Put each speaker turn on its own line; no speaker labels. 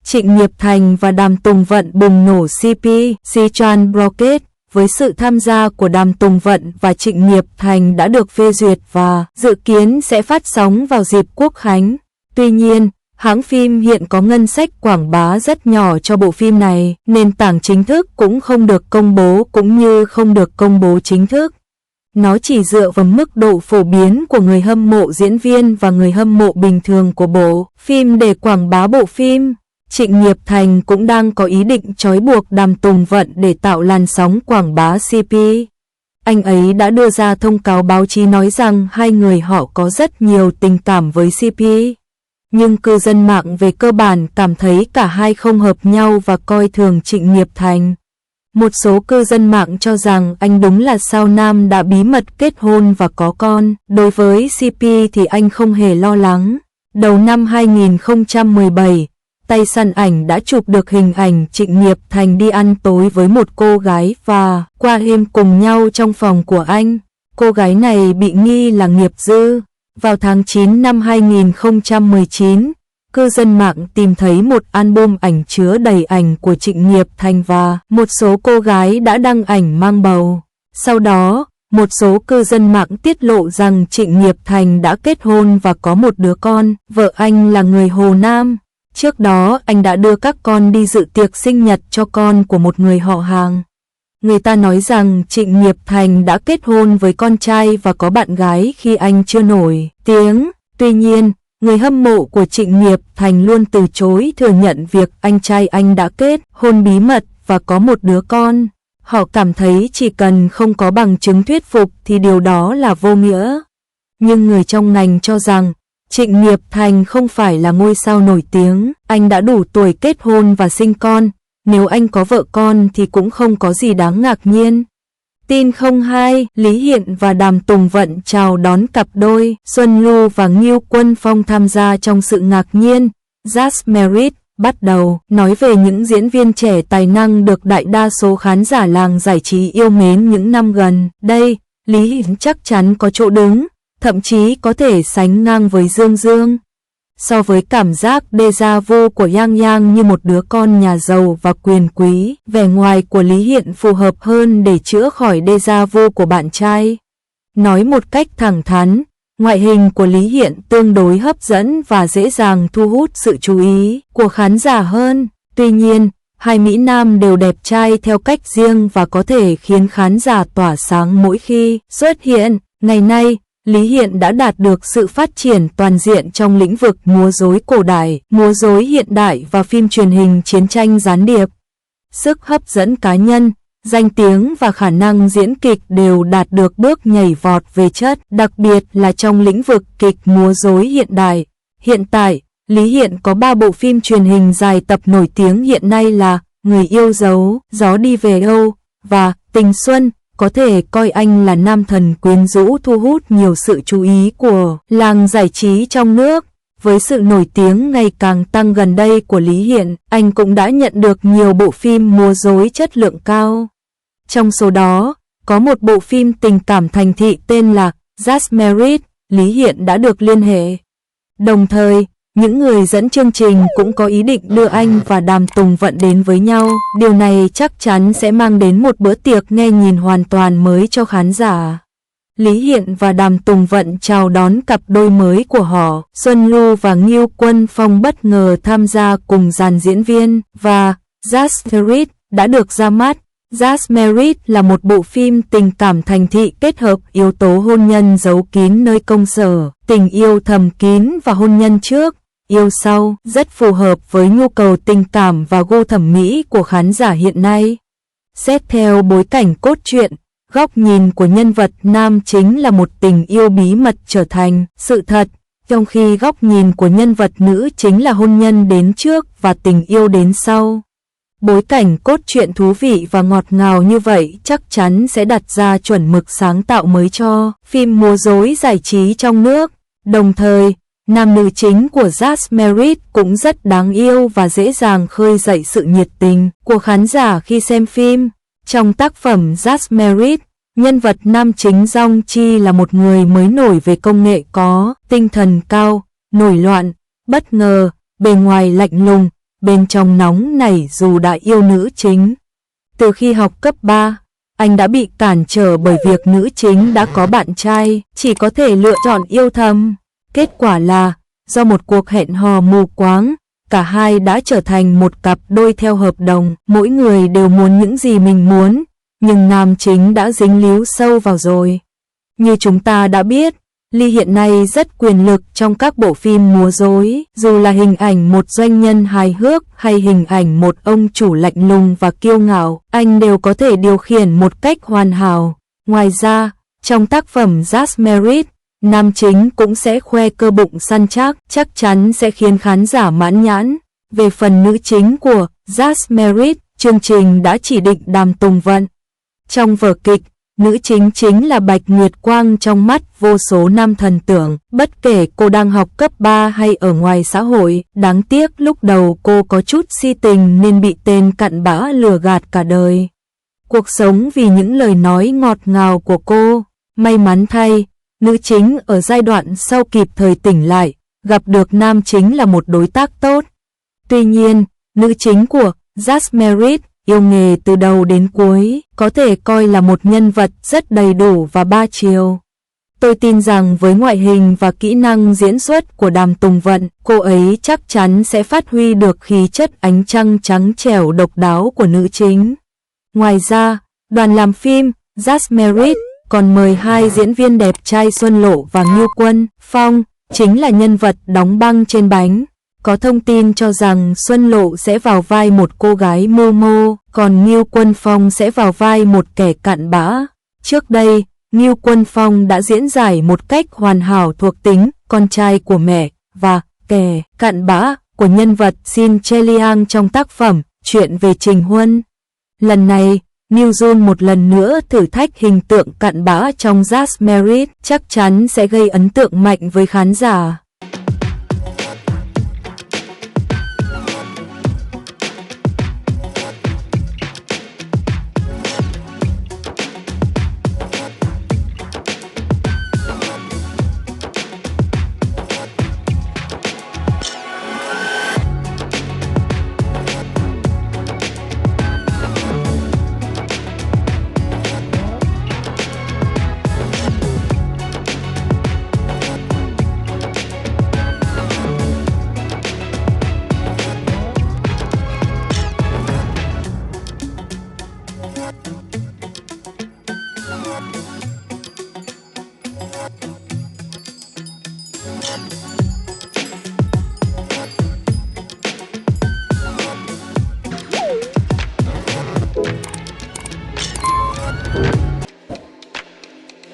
Trịnh Nghiệp Thành và Đàm Tùng Vận bùng nổ CP Sichuan Rocket. Với sự tham gia của Đàm Tùng Vận và Trịnh Nghiệp Thành đã được phê duyệt và dự kiến sẽ phát sóng vào dịp Quốc khánh. Tuy nhiên, hãng phim hiện có ngân sách quảng bá rất nhỏ cho bộ phim này, nền tảng chính thức cũng không được công bố cũng như không được công bố chính thức. Nó chỉ dựa vào mức độ phổ biến của người hâm mộ diễn viên và người hâm mộ bình thường của bộ phim để quảng bá bộ phim. Trịnh Nghiệp Thành cũng đang có ý định trói buộc Đàm Tùng Vận để tạo làn sóng quảng bá CP. Anh ấy đã đưa ra thông cáo báo chí nói rằng hai người họ có rất nhiều tình cảm với CP. Nhưng cư dân mạng về cơ bản cảm thấy cả hai không hợp nhau và coi thường Trịnh Nghiệp Thành. Một số cư dân mạng cho rằng anh đúng là sao nam đã bí mật kết hôn và có con. Đối với CP thì anh không hề lo lắng. Đầu năm 2017, tay săn ảnh đã chụp được hình ảnh Trịnh Nghiệp Thành đi ăn tối với một cô gái và qua đêm cùng nhau trong phòng của anh. Cô gái này bị nghi là nghiệp dư. Vào tháng 9 năm 2019, cư dân mạng tìm thấy một album ảnh chứa đầy ảnh của Trịnh Nghiệp Thành và một số cô gái đã đăng ảnh mang bầu. Sau đó, một số cư dân mạng tiết lộ rằng Trịnh Nghiệp Thành đã kết hôn và có một đứa con, vợ anh là người Hồ Nam. Trước đó anh đã đưa các con đi dự tiệc sinh nhật cho con của một người họ hàng. Người ta nói rằng Trịnh Nghiệp Thành đã kết hôn với con trai và có bạn gái khi anh chưa nổi tiếng. Tuy nhiên, người hâm mộ của Trịnh Nghiệp Thành luôn từ chối thừa nhận việc anh trai anh đã kết hôn bí mật và có một đứa con. Họ cảm thấy chỉ cần không có bằng chứng thuyết phục thì điều đó là vô nghĩa. Nhưng người trong ngành cho rằng Trịnh Nghiệp Thành không phải là ngôi sao nổi tiếng, anh đã đủ tuổi kết hôn và sinh con, nếu anh có vợ con thì cũng không có gì đáng ngạc nhiên. Tin 02, Lý Hiện và Đàm Tùng Vận chào đón cặp đôi, Xuân Lưu và Ngưu Quân Phong tham gia trong sự ngạc nhiên. Just Married bắt đầu nói về những diễn viên trẻ tài năng được đại đa số khán giả làng giải trí yêu mến những năm gần đây. Lý Hiện chắc chắn có chỗ đứng, thậm chí có thể sánh ngang với Dương Dương. So với cảm giác déjà vu của Yang Yang như một đứa con nhà giàu và quyền quý, vẻ ngoài của Lý Hiện phù hợp hơn để chữa khỏi déjà vu của bạn trai. Nói một cách thẳng thắn, ngoại hình của Lý Hiện tương đối hấp dẫn và dễ dàng thu hút sự chú ý của khán giả hơn. Tuy nhiên, hai mỹ nam đều đẹp trai theo cách riêng và có thể khiến khán giả tỏa sáng mỗi khi xuất hiện. Ngày nay, Lý Hiện đã đạt được sự phát triển toàn diện trong lĩnh vực múa rối cổ đại, múa rối hiện đại và phim truyền hình chiến tranh gián điệp. Sức hấp dẫn cá nhân, danh tiếng và khả năng diễn kịch đều đạt được bước nhảy vọt về chất, đặc biệt là trong lĩnh vực kịch múa rối hiện đại. Hiện tại, Lý Hiện có 3 bộ phim truyền hình dài tập nổi tiếng hiện nay là Người yêu dấu, Gió đi về Âu và Tình Xuân. Có thể coi anh là nam thần quyến rũ thu hút nhiều sự chú ý của làng giải trí trong nước. Với sự nổi tiếng ngày càng tăng gần đây của Lý Hiện, anh cũng đã nhận được nhiều bộ phim múa rối chất lượng cao. Trong số đó, có một bộ phim tình cảm thành thị tên là Just Married, Lý Hiện đã được liên hệ. Đồng thời, những người dẫn chương trình cũng có ý định đưa anh và Đàm Tùng Vận đến với nhau. Điều này chắc chắn sẽ mang đến một bữa tiệc nghe nhìn hoàn toàn mới cho khán giả. Lý Hiện và Đàm Tùng Vận chào đón cặp đôi mới của họ. Xuân Lưu và Ngưu Quân Phong bất ngờ tham gia cùng dàn diễn viên và Just Married đã được ra mắt. Just Married là một bộ phim tình cảm thành thị kết hợp yếu tố hôn nhân giấu kín nơi công sở, tình yêu thầm kín và hôn nhân trước, yêu sau, rất phù hợp với nhu cầu tình cảm và gu thẩm mỹ của khán giả hiện nay. Xét theo bối cảnh cốt truyện, góc nhìn của nhân vật nam chính là một tình yêu bí mật trở thành sự thật, trong khi góc nhìn của nhân vật nữ chính là hôn nhân đến trước và tình yêu đến sau. Bối cảnh cốt truyện thú vị và ngọt ngào như vậy chắc chắn sẽ đặt ra chuẩn mực sáng tạo mới cho phim múa rối giải trí trong nước. Đồng thời, nam nữ chính của Just Married cũng rất đáng yêu và dễ dàng khơi dậy sự nhiệt tình của khán giả khi xem phim. Trong tác phẩm Just Married, nhân vật nam chính Jong Chi là một người mới nổi về công nghệ có tinh thần cao, nổi loạn, bất ngờ, bề ngoài lạnh lùng, bên trong nóng nảy dù đã yêu nữ chính. Từ khi học cấp 3, anh đã bị cản trở bởi việc nữ chính đã có bạn trai, chỉ có thể lựa chọn yêu thầm. Kết quả là, do một cuộc hẹn hò mù quáng, cả hai đã trở thành một cặp đôi theo hợp đồng, mỗi người đều muốn những gì mình muốn, nhưng nam chính đã dính líu sâu vào rồi. Như chúng ta đã biết, Lee hiện nay rất quyền lực trong các bộ phim múa rối, dù là hình ảnh một doanh nhân hài hước hay hình ảnh một ông chủ lạnh lùng và kiêu ngạo, anh đều có thể điều khiển một cách hoàn hảo. Ngoài ra, trong tác phẩm Just Married, nam chính cũng sẽ khoe cơ bụng săn chắc chắn sẽ khiến khán giả mãn nhãn. Về phần nữ chính của Just Married, chương trình đã chỉ định Đàm Tùng Vận. Trong vở kịch, nữ chính là Bạch Nguyệt Quang trong mắt vô số nam thần tượng, bất kể cô đang học cấp 3 hay ở ngoài xã hội. Đáng tiếc lúc đầu cô có chút si tình nên bị tên cặn bã lừa gạt cả đời. Cuộc sống vì những lời nói ngọt ngào của cô. May mắn thay, nữ chính ở giai đoạn sau kịp thời tỉnh lại, gặp được nam chính là một đối tác tốt. Tuy nhiên, nữ chính của Just Married yêu nghề từ đầu đến cuối, có thể coi là một nhân vật rất đầy đủ và ba chiều. Tôi tin rằng với ngoại hình và kỹ năng diễn xuất của Đàm Tùng Vận, cô ấy chắc chắn sẽ phát huy được khí chất ánh trăng trắng trẻo độc đáo của nữ chính. Ngoài ra, đoàn làm phim Just Married còn mời hai diễn viên đẹp trai Xuân Lộ và Ngưu Quân Phong, chính là nhân vật đóng băng trên bánh. Có thông tin cho rằng Xuân Lộ sẽ vào vai một cô gái mưu mô, còn Ngưu Quân Phong sẽ vào vai một kẻ cặn bã. Trước đây, Ngưu Quân Phong đã diễn giải một cách hoàn hảo thuộc tính con trai của mẹ và kẻ cặn bã của nhân vật Shin Chae-liang trong tác phẩm Chuyện về Trình Huân. Lần này, New Jun một lần nữa thử thách hình tượng cặn bã trong Just Married, chắc chắn sẽ gây ấn tượng mạnh với khán giả.